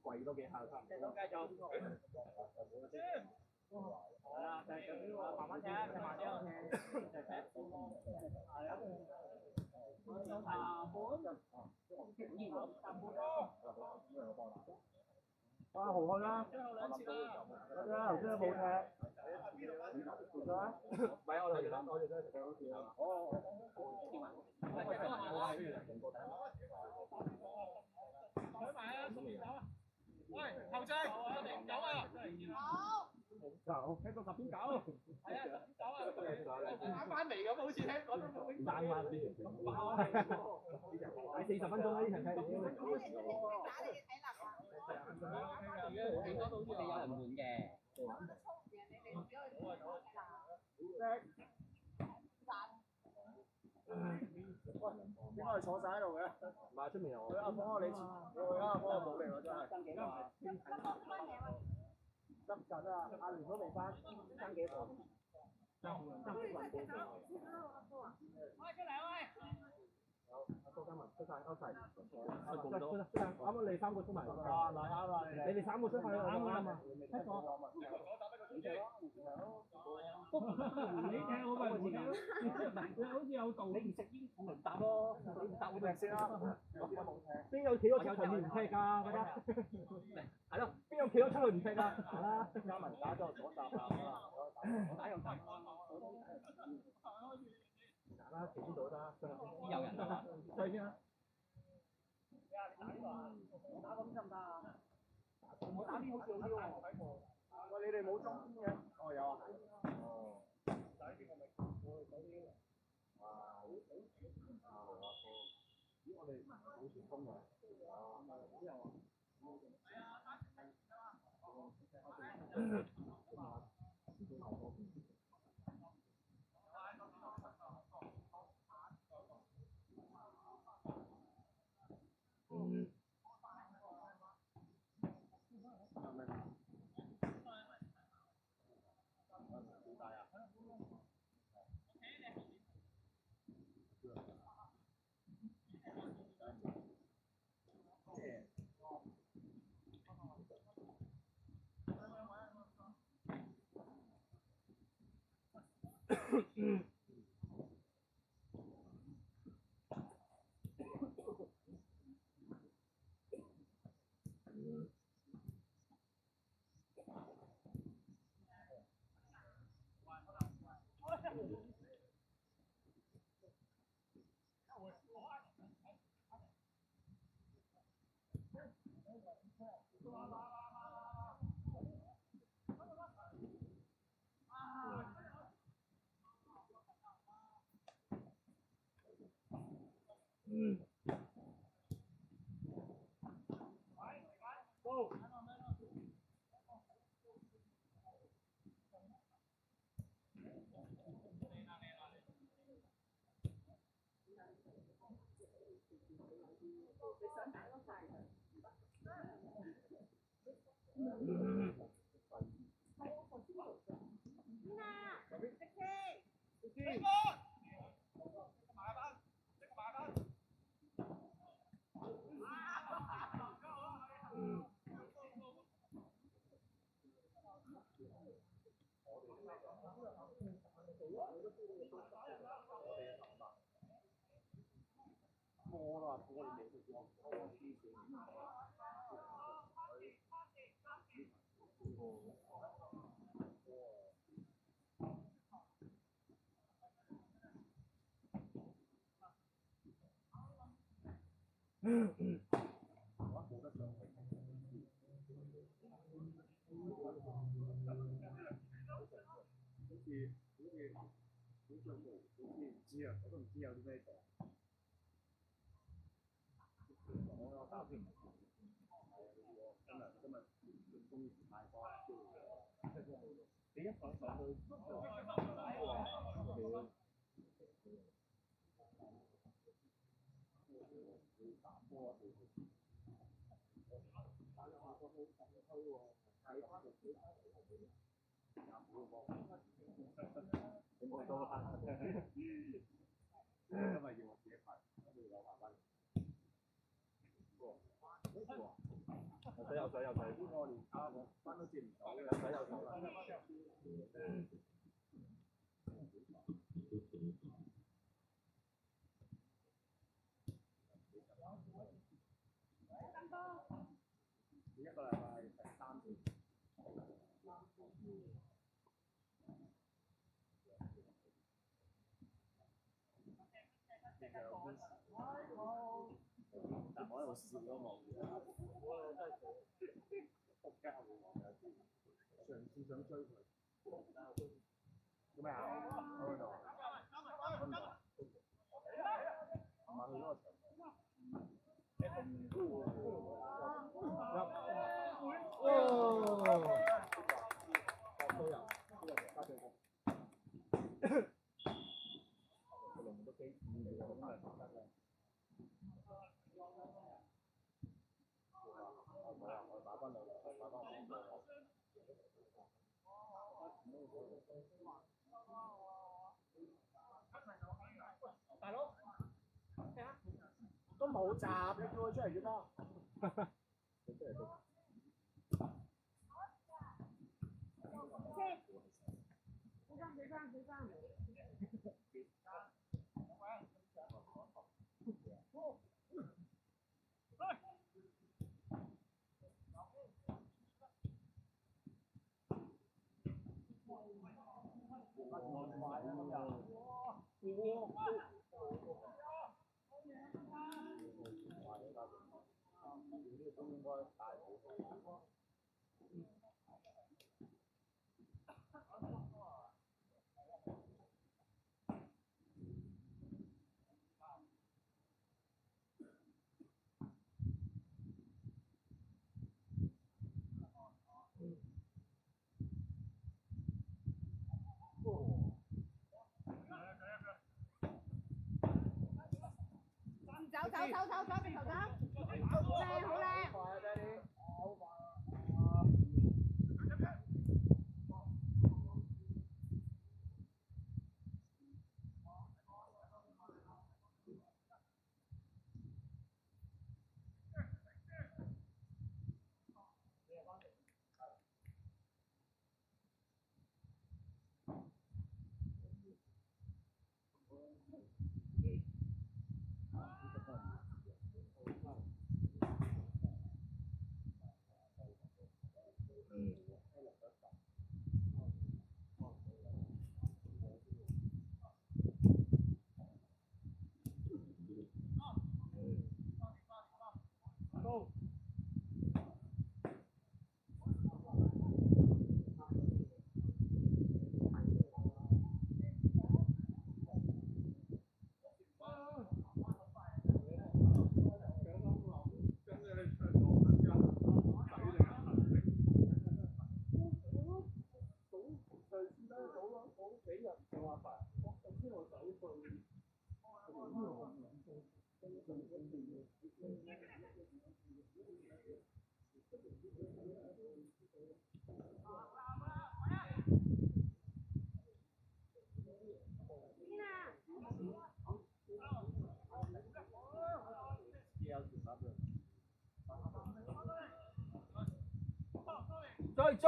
貴多幾下差唔多。係啊，就係咁慢慢踢，慢啲咯。係啊。哇，好開啦！最後兩次啦，頭先都冇踢。唔該。唔係我哋而家我哋都係食嗰次啊。上埋啊！送走啊！喂，後生10.9啊！好。9，聽到10.9。係啊，10.9啊！啱翻嚟咁，好似聽講都冇點打翻啲。係40分鐘啦，呢場踢。打你嘅體能啊！幾多都好似你有人換嘅。點解你坐晒喺度嘅？唔係出面有我。阿哥你阿哥冇嚟喎真係。爭幾個啊？執緊啊！阿聯都未翻，爭幾個？爭幾個？開出嚟喂！阿蘇嘉文出晒歐齊，啱啱你3個出埋。啊，嗱啱啦，你哋3個出晒啱啊！一個。你聽我咪自己咯，你好似有道理唔食煙，我唔答咯，你唔答我咪先啦。邊有企咗出去唔踢㗎？覺得係咯，邊有企咗出去唔踢㗎？係啦，嘉文打咗左閘啦，我打右閘。打啦，前邊度得，有人啦，對邊啊？我打嗰邊得唔得啊？我打邊好似好啲喎。喂，你哋冇中邊嘅？哦，有啊。哦。打邊個咪？我哋嗰啲。啊。咦，我哋好前鋒嘅。啊。都有啊。係啊，打前鋒啊。我都唔知有啲咩場。我有打片。今日仲中意買波。你一上去，打波你冇多翻。今日要我自己排，跟住有排翻。有水有水，邊個連啊我分都接唔到嘅，有水有水。一個禮拜食3次。但我喺度笑都冇嘅，我真係仆街喎！嘗試想追佢，做咩啊？喺度。唔係去嗰個場。都有，加上個。個龍都幾遠嚟㗎，咁啊！我打翻兩，打翻5個。大佬，都冇閘，你叫佢出嚟做咩？你出嚟做。走，直頭走，靚，好靚。追！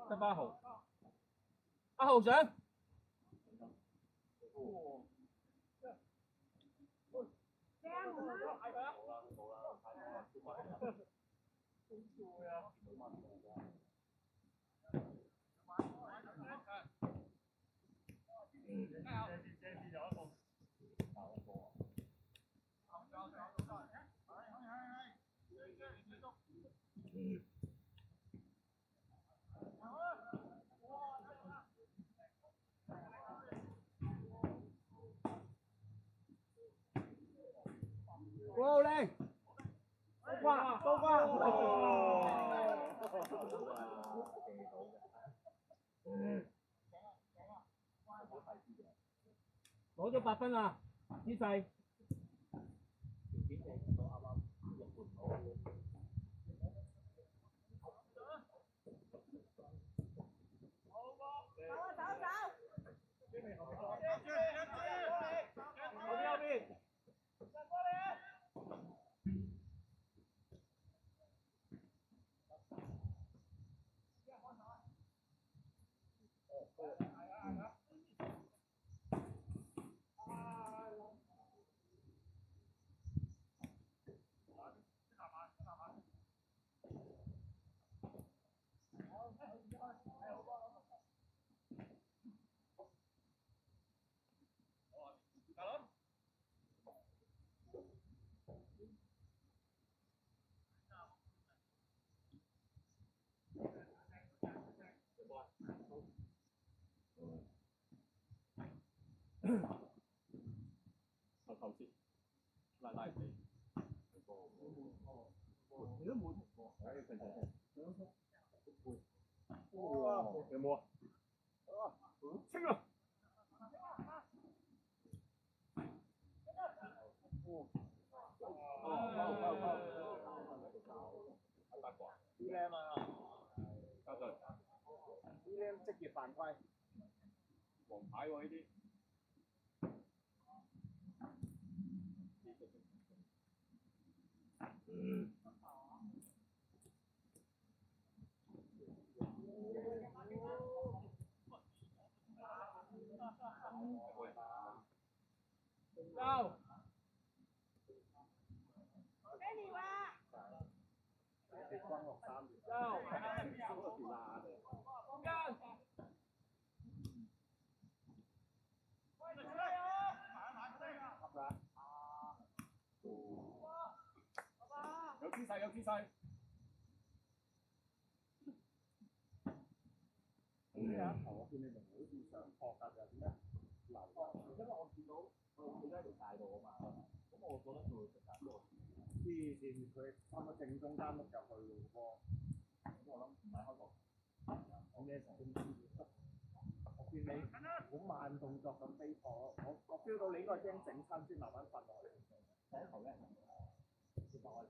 得8號，8號上。攞咗8分啦，姿勢。頭先拉拉地，你都冇停過。哇！有冇啊？清啊！D Lam啊交進，D Lam 職業犯規。黃牌喎呢啲。Go！ Annie 話。Go！ 空間。有姿勢，有姿勢。呢一球我見你明好似想撲㗎，點解流？因為我見到佢喺條大度啊嘛，咁我覺得佢會直接落。黐線，佢差唔多正中間碌入去喎個波，咁我諗唔係開幕。咁咩時候先知？我見你好慢動作咁飛破，我 feel 到你應該驚整親先慢慢瞓落嚟。第一球咧，其實我係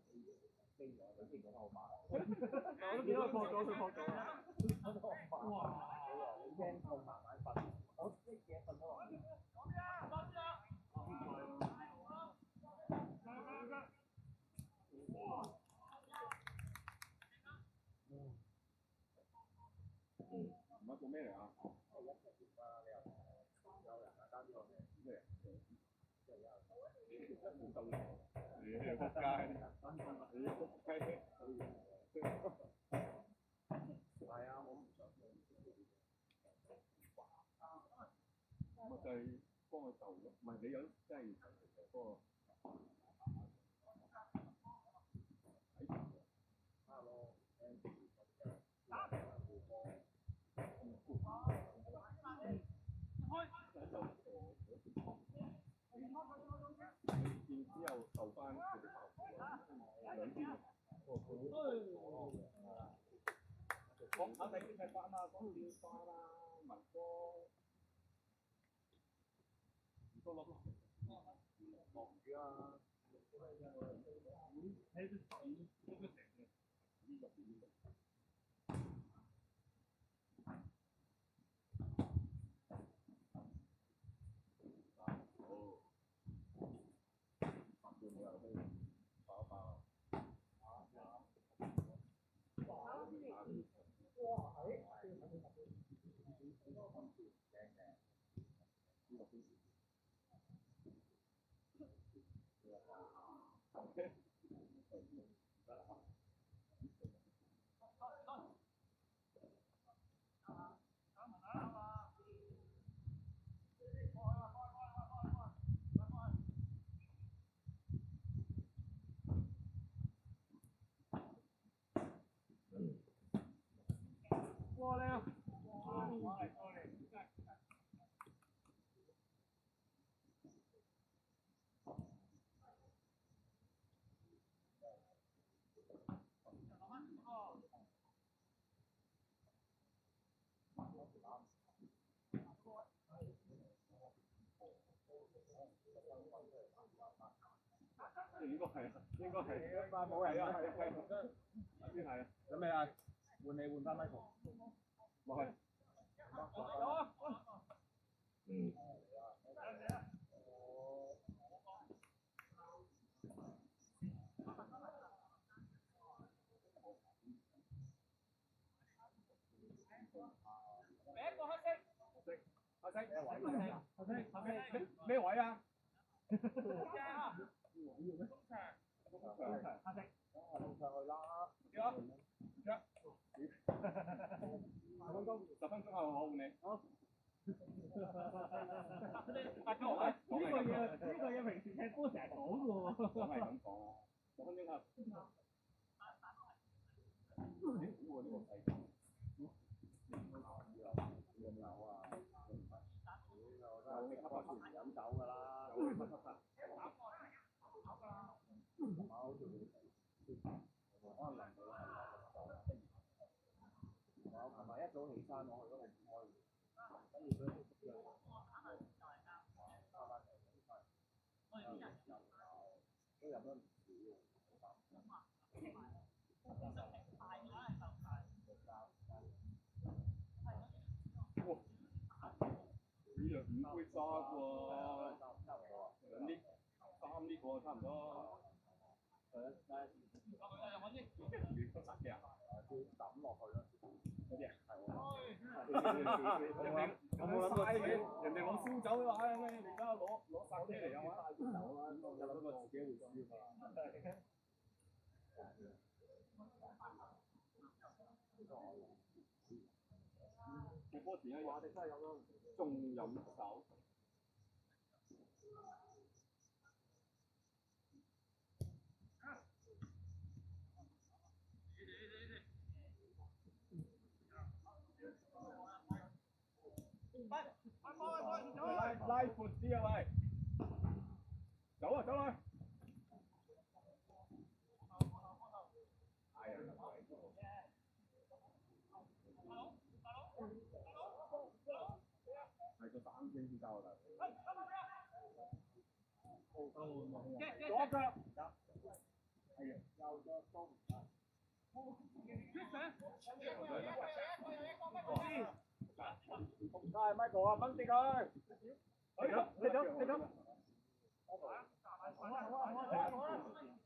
飛咗，佢之前講得好慢。我都見到佢破咗，佢破咗啦。哇！你驚痛慢慢瞓，我一嘢瞓咗落去。唔係做咩嚟啊？有人啊，單啲我哋咩？冇夠你仆街！你仆街！係啊，我唔想。咪就係幫佢鬥咯，唔係你有真係嗰個然之後鬥翻佢哋兩邊。講下第幾踢法啊？講跳花啦，文哥。都落落唔住啊！喺度剪都成嘅，呢個呢個。好，半個又可以爆一爆。過嚟啊！應該係啊，應該係。冇人啊，先係啊。準備啊，換你換翻 Michael。落去。嗯。咩位啊？10分鐘後我換你。好。呢個嘢平時踢波成日講嘅喎。講係咁講啊，10分鐘後。呢個世界。有氣咳嗽飲酒㗎啦，有氣咳嗽。可能臨到係我琴日一早起身，我去咗澳門開會，跟住佢都入咗唔少。呢兩5杯沙喎，2呢3呢個差唔多。你得嘅啊？要抌落去咯。嗰啲啊？係我冇諗過人哋攞燒酒嘅話，你而家攞殺機嚟有嘛？酒啦，有諗過自己會輸嘛？踢波前一日仲飲酒。拉闊啲啊喂！走啊走啊！係啊！係個膽先先交啊！左腳。係啊！右腳都唔得。唔該 Michael 啊，掹跌佢。踢咗。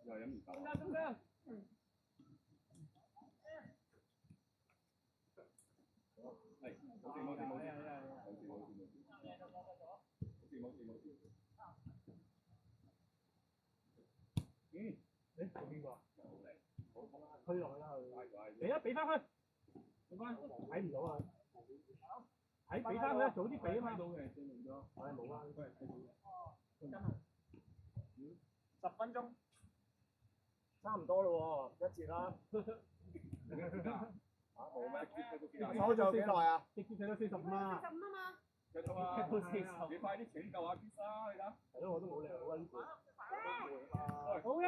又飲唔夠。係，冇事。做邊個？推落去啦佢。俾翻佢。睇唔到啊！俾翻佢，早啲俾啊嘛。冇啦，佢係睇到嘅。10分鐘，差唔多咯喎，一節啦。冇咩？手仲有幾耐啊？直接睇到45啊。45啊嘛。繼續啊！你快啲拯救下 Kiss 啦，你睇。係咯，我都冇理由温過。好嘅。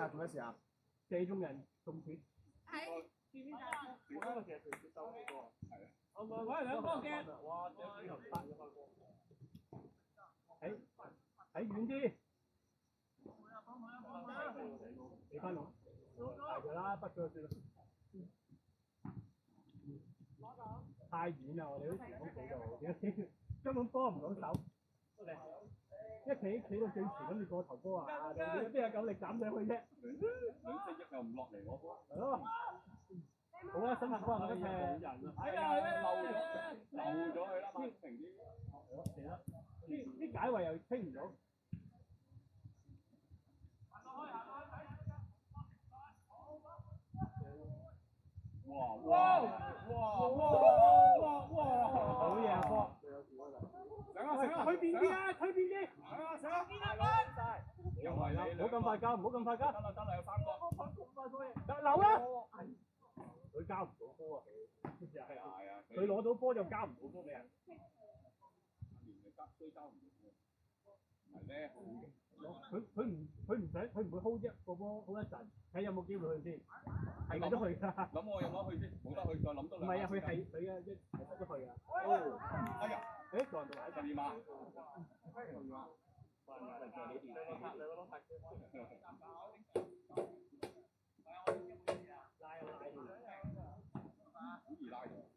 有做咩事啊？四中人中斷。係。揾兩波嘅。哇！最後8咗個。睇遠啲。俾翻我。大佢啦，不咗算啦。太遠啦，我哋啲前鋒企度，點解根本幫唔到手？一企到最前咁，你過頭波啊！邊有夠力斬上去啫？兩隻腳又唔落嚟攞波。係咯。好啊，新加坡人得漏咗佢啦，慢停啲。嚟啦！啲解圍又清唔到。哇！好嘢啊，波！上啊！推邊啲啊！推邊啲！上啊！又係啦！唔好咁快交，唔好咁快交。得啦，有3個。留啊！佢交唔到波啊！係啊！佢攞到波就交唔到波俾人。追交唔到波，唔係咧好嘅。佢唔會 hold 一個波 hold 一陣，睇有冇機會去先。係咪都去㗎？諗我有冇去先？冇得去，再諗多2。唔係啊，佢係佢嘅，係得去㗎。哎呀！誒，撞到埋12碼。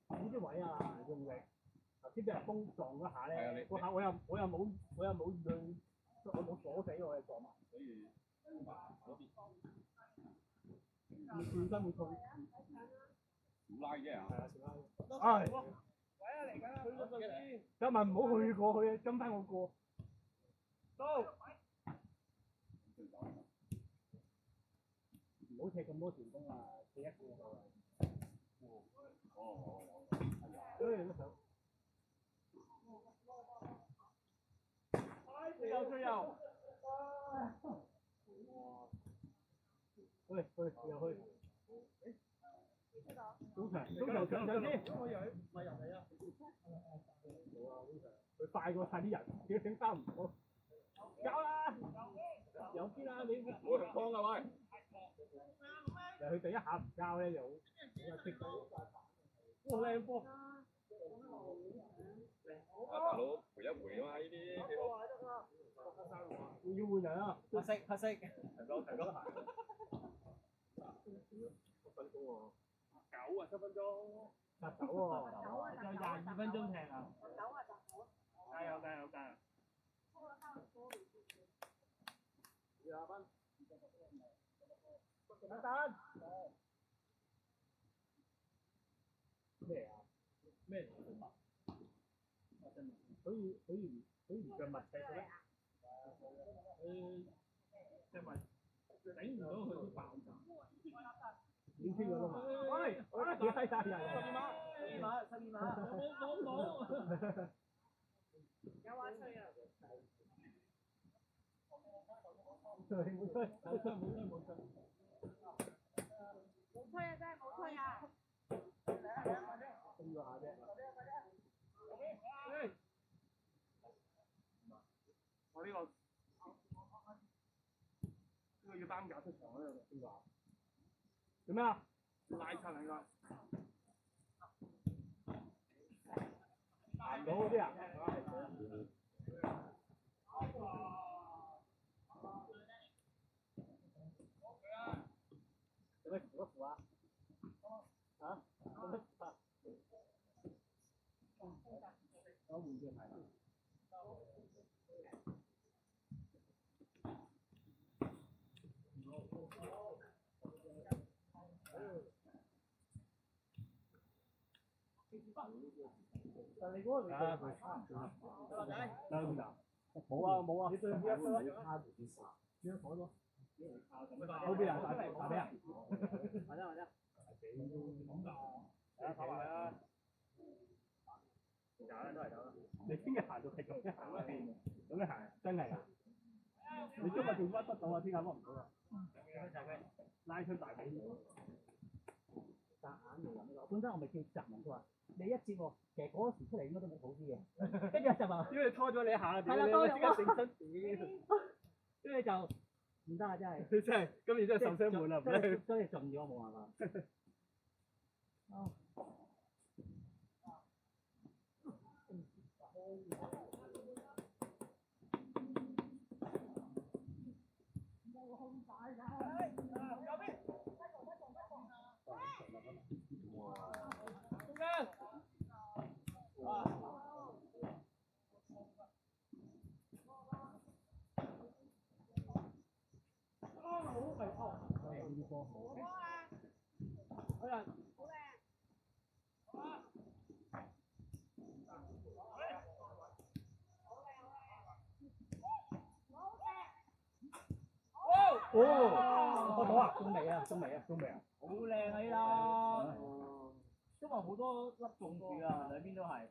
呢啲位啊，用力，頭先俾人風撞嗰下咧，嗰下我又冇去，我冇鎖死我嘅撞埋。會轉身會痛。拉啫啊！係。今日唔好去過去，跟翻我過。到。唔好踢咁多前鋒啊！踢一個就係。追右。去又去。中場上先。咪入嚟啊！佢快過晒啲人，佢整翻唔到。交啦！有啲啦，你好放啊喂！佢第一下唔交咧，就好激到。好靚波！大佬回一回啊嘛，呢啲幾好。要換人啊！黑色。提高。7分鐘喎。7分鐘。9喎。有22分鐘踢啊！加油！20分。等。咩啊？咩嚟㗎？所以唔着襪踢嘅咩？隻襪頂唔到佢都爆炸。已經穿咗啦嘛。喂，幾閪晒人？12碼。冇。有話吹啊！冇吹。冇吹啊！真係冇吹啊！咁個下啫。我呢個要擔架出場嗰度邊個啊？做咩啊？拉出嚟㗎。行到嗰啲啊？做咩扶一扶啊？啊？做咩扶啊？我換隻牌。但你嗰個嚟冇啊！你對邊一個？邊一個咯？嗰邊啊？大髀啊？或者。跑埋啦！都係走啦。你聽日行到係咁樣行啊？咁樣行真係啊！你今日仲屈得到啊？聽日屈唔到啊？拉出大髀。夾硬嚟諗呢個，本身我咪叫集文佢話你一接喎，其實嗰時出嚟應該都冇好啲嘅，跟住集文，因為拖咗你一下，係啦，多咗即刻整身，跟住就唔得啊！真係，真係今年真係受傷滿啦，唔得，真係盡咗冇辦法。哦，好啊，中未啊？好靚啊！呢粒，因為好多粒中柱啊，兩邊都係。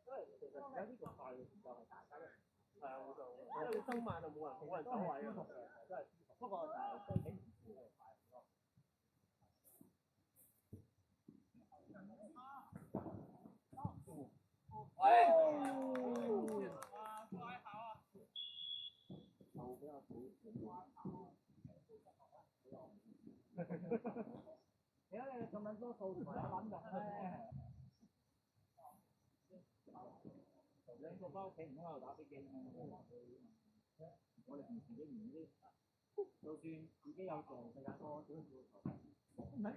因為其實而家呢個賽嘅時候係大家係啊，我就因為收慢就冇人走位啊，真係不過就係都幾唔少嘅快咯。而家你咁撚多數同埋有撚用咧，兩個翻屋企唔喺度打飛機咩？我哋平時都唔知，就算自己有做世界波，都唔使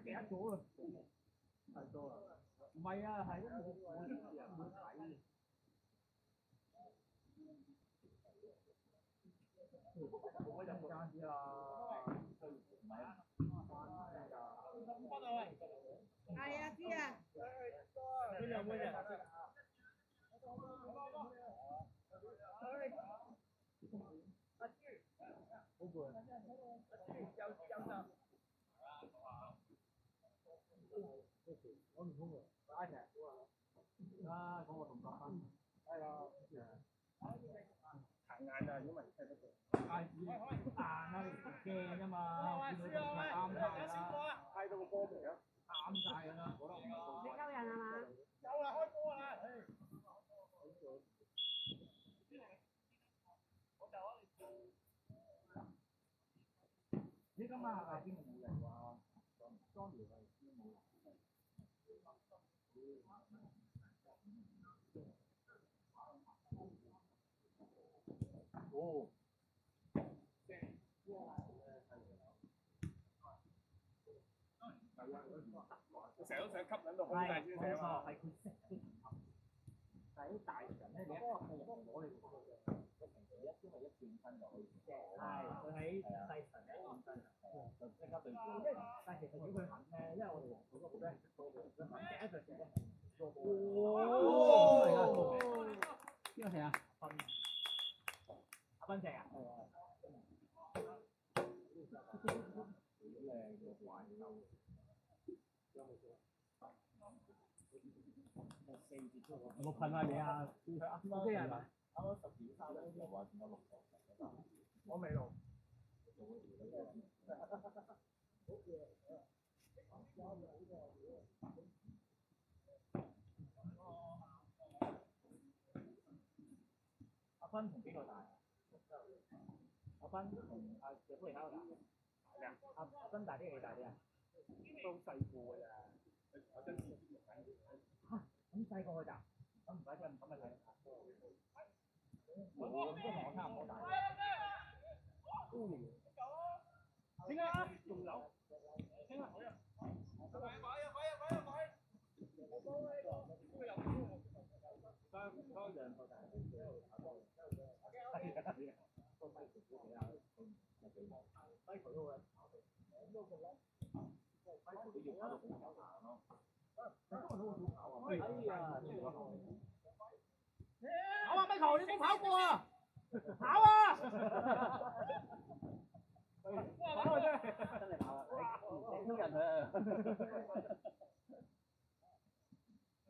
記得咗啊！太多啦，唔係啊，係都冇睇。我飲間啲啊，唔係啊，係啊，知啊。邊有乜嘢？我唔通喎，拉成啊！嗰個同學分係啊，行眼啊，如果唔係踢得到。嗌住硬啊！你驚啫嘛，見到佢啱晒啦，派到個波未啊？啱晒啦，我都唔你鳩人係嘛？夠啦，開波啦！你今晚係邊個冇嚟話？當年係邊冇嚟？哦。成日都想吸引到好大先寫嘛。係佢識啲唔合，但係啲大人咧，你一個係人攞你個嘅，佢平時因為一轉身就可以。係，佢喺細層一轉身就即刻對住。但係其實如果佢肯咧，因為我哋黃組都好多人識多嘅，佢肯第一腳射得。邊個射啊？阿斌射啊？有冇噴下你啊？O K 係咪？啱啱10.3咧，又話見到6球。我未錄。阿斌同邊個大？阿斌同阿謝福尼喺度打。咩啊？阿斌大啲定你大啲啊？都細個㗎咋。我真係咁細個佢咋？咁唔使咁咪睇。我咁都同我差唔多大。點解啊？仲有？點啊？跑啊，Michael，你冇跑過啊！跑啊！跑啊真係跑啊！你挑人佢。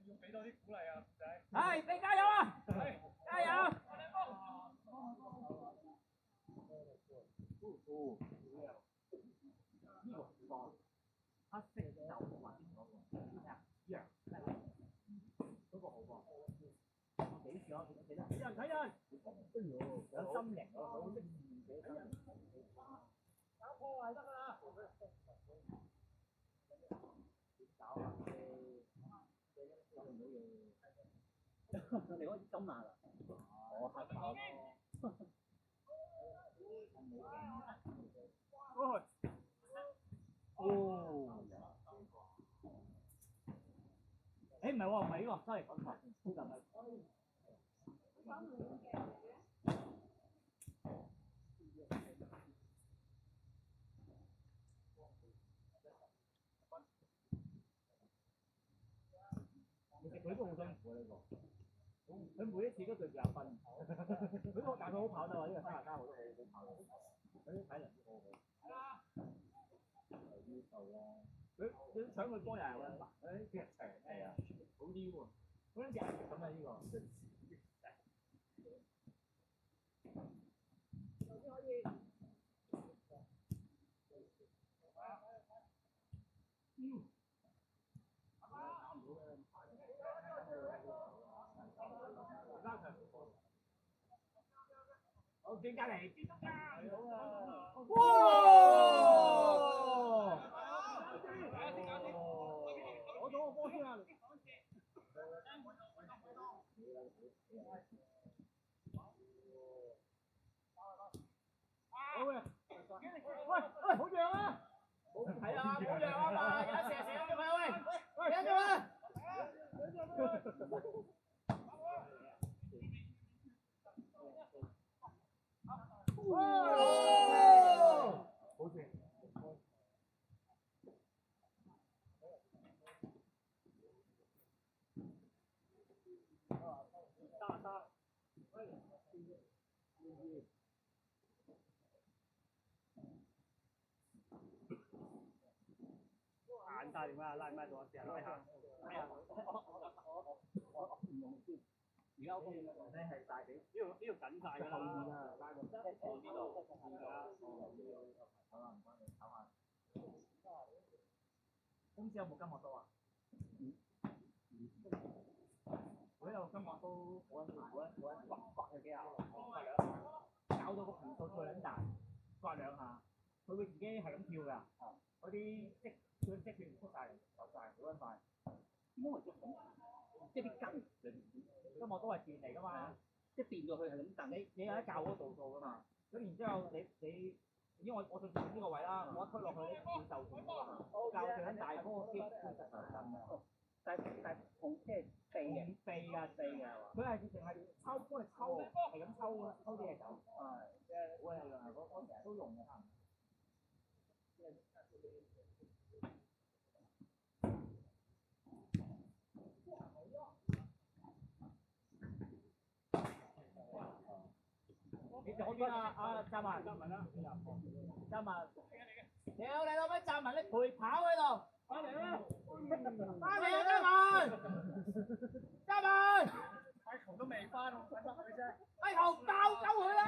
要俾多啲鼓勵啊，仔。係，你加油啊！加油！黑色就雲嗰個，嗰個好喎。幾時啊？睇人睇人，有心形喎，好識睇人。搞破壞得啦！搞啊！你可以金牙啦，我黑跑咯。哦。誒唔係喎，唔係呢個，sorry，講錯，附近係。其實佢都好辛苦呢個，佢每一次都對住阿斌，佢個大佢好跑得喎，呢個加拿大我都好跑，佢啲體能都好好。優秀啦！佢搶佢波又係喎，佢踢長係啊。啲喎，嗰陣日咁啊呢個。好，轉隔離，轉中間。哇！攞咗個波先啊！好嘅，喂，好讓啊！係啊，好讓啊嘛，有射嘅嘛，喂，有嘅嘛。好正。眼大點啊？拉唔拉到啊？試下拉下。唔用先。而家我咧係大髀，呢度緊晒㗎啦。拉到。呢度。好啦，唔該你唞下。公司有冇金樂刀啊？如果有金樂刀，刮佢幾下，搞到個盤數最撚大，刮兩下，佢會自己係咁跳㗎。嗰啲佢血出晒嚟，流晒，好撚快。點為之咁？即係啲筋，金樂刀係電嚟㗎嘛，即係電到佢係咁震。你有得校嗰個度數㗎嘛？咁然之後你。因為我就做呢個位啦，我一推落去咧會就住㗎嘛，較最緊大嗰個機會實震㗎。但控即係避㗎，佢係直情係抽幫你抽，係咁抽啲嘢走。係，即係我係用係我成日都用嘅。你左邊啊，湛文啦，湛文，屌你老味，湛文你陪跑喺度，翻嚟啦，翻嚟啊，湛文，阿球都未翻，阿球爆鳩佢啦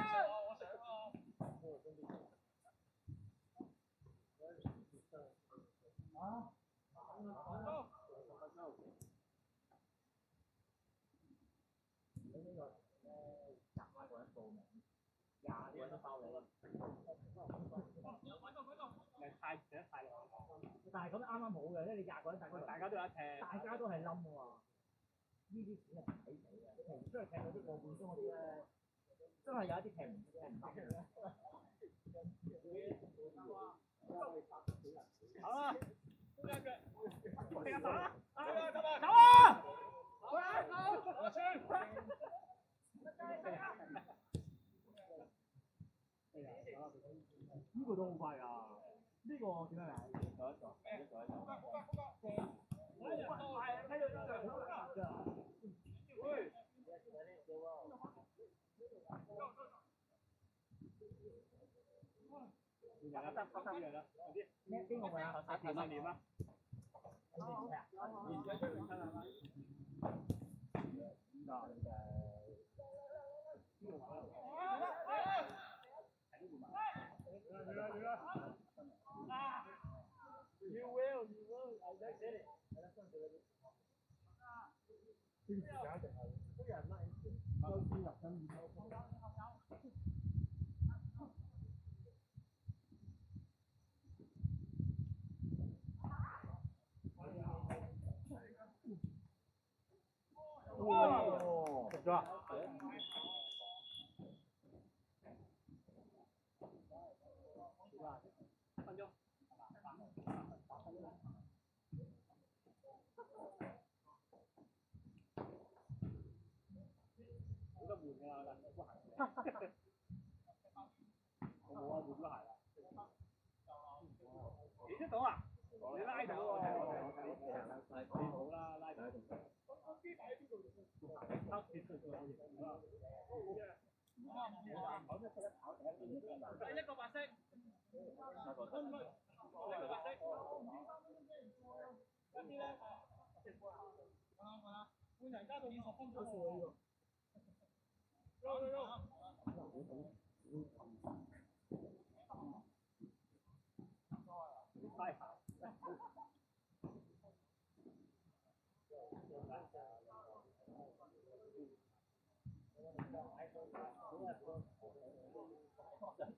！20個人都包你啦！太耐，但係咁啱啱好嘅，因為你20個人大家都有一踢，大家都係冧喎。呢啲錢係唔抵死嘅，你平時出去踢嗰啲個半鐘嗰啲咧，真係有一啲踢唔冧嘅。好啦，踢下打啦！走啊！好啦，呢個都好快啊！呢個點樣嚟？一個。快啊！睇到呢個好難㗎。咩邊個位啊？前面啊？You will, I said it. 邊時間定係都有人拉住，收先入緊二收。哇！食咗啊！分鐘。好得換㗎啦，都行。我冇啊，換咗鞋啦。你出到啊？你拉到喎。好啦，拉到。一個白色。跟住咧，半人加到20分鐘喎。喐。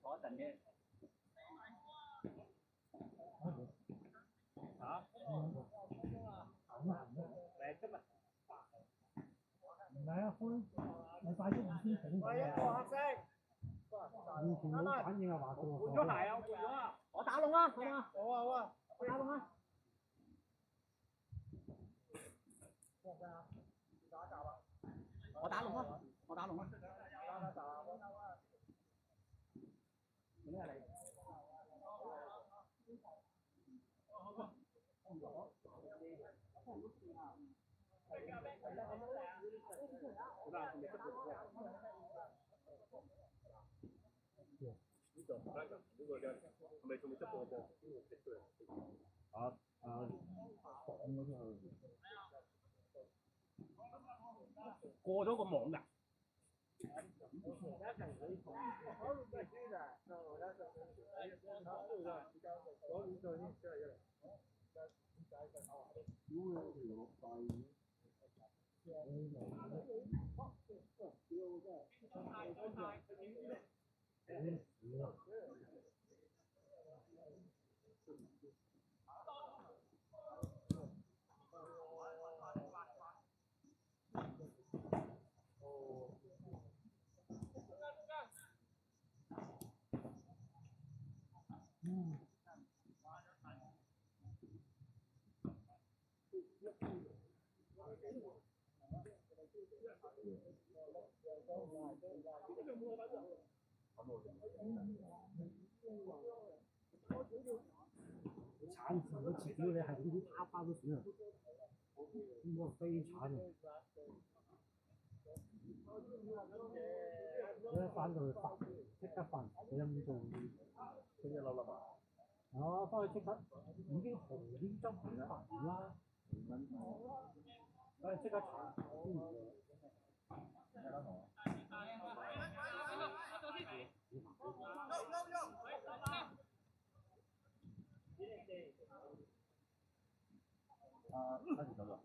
坐一陣嘅。嚇？唔係啊，歡，你快啲5天整佢啊！完全冇反應啊，華哥。換咗鞋啊！換咗啊！我打龍啊！好嘛？好啊好啊，我打龍啊！我打龍啊！我打龍啊！咩嚟？過咗個網㗎。慘字嗰次屌你係咁啲拋包都算啊！呢個非慘啊！一翻到去發，即刻發，你有冇做？佢一粒粒啊！哦，翻去即刻已經紅啲汁發完啦。即刻搽。開始走啦。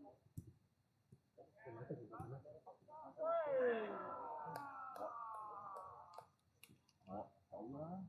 我走啦。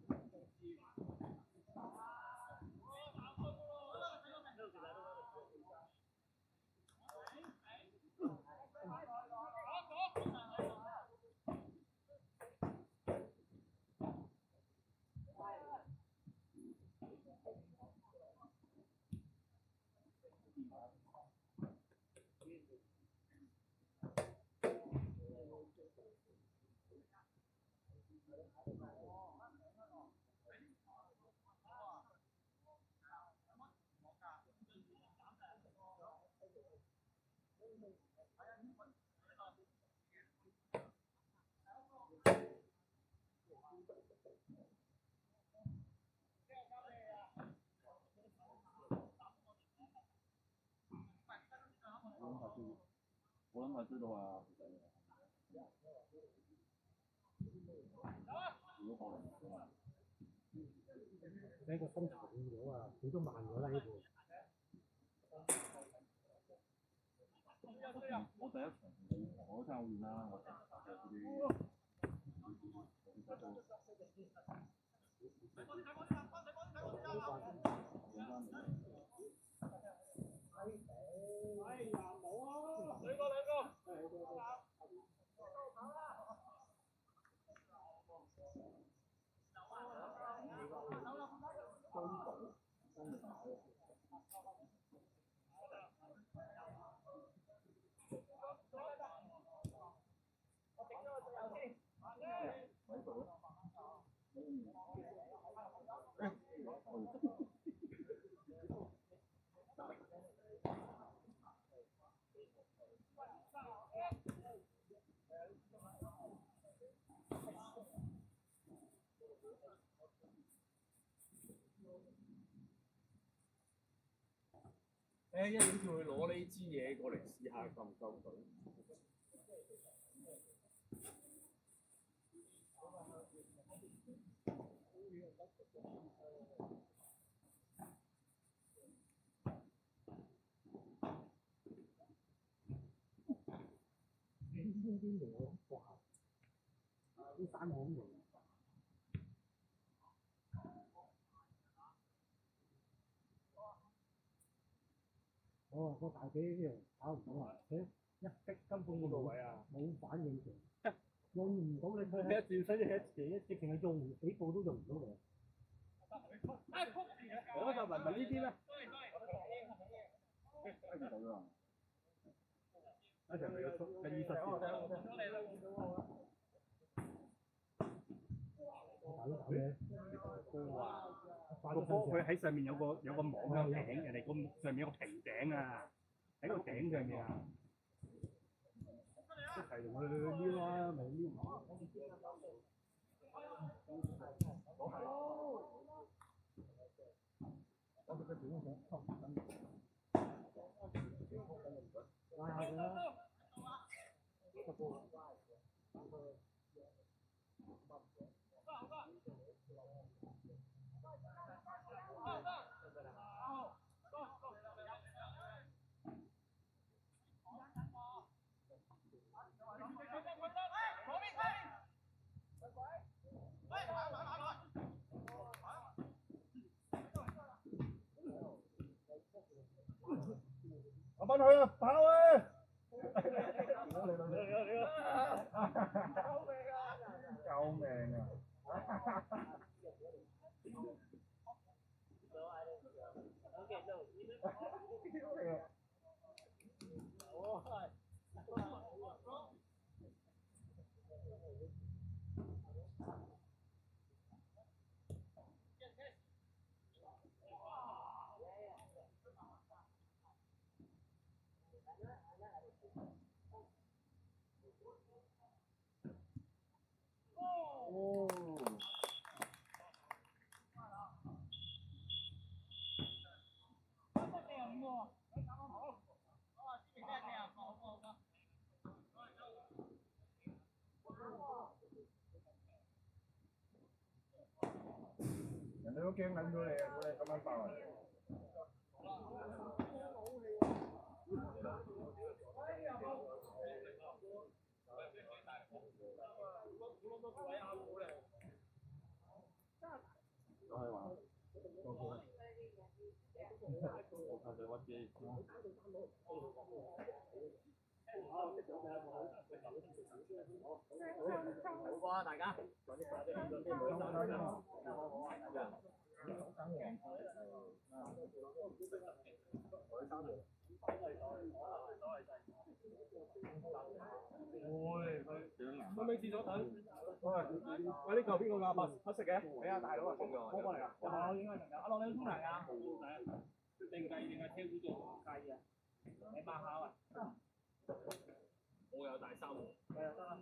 我諗係追到啊！如果可能，呢個身長咗啊，佢都慢咗啦呢部。我第一場我都爭好遠啦，我嗰啲。一定叫佢攞呢支嘢過嚟試下夠唔夠水。啲山好味。哦，個大髀呢度搞唔到啊！佢一逼根本嗰個位啊，冇反應嘅，用唔到你佢係一轉身一直情係用唔幾步都用唔到嚟。我就問呢啲咩？一場嚟嘅意術個波佢喺上面有個網喺個頂，人哋個上面有個平頂啊，喺個頂上面啊，一齊同佢撩啊，咪撩埋。我幫佢啊，跑啊！救命啊！人哋都驚撚咗你啊！你咁樣爆啊！好啊，大家。可唔可以廁所等？喂，呢個邊個㗎？白色嘅？係啊，大佬啊，我過嚟啊！有冇影啊？阿樂你沖涼啊？定計定係車污糟？計啊！你抹下啊！我有大衫喎。係啊，得啦。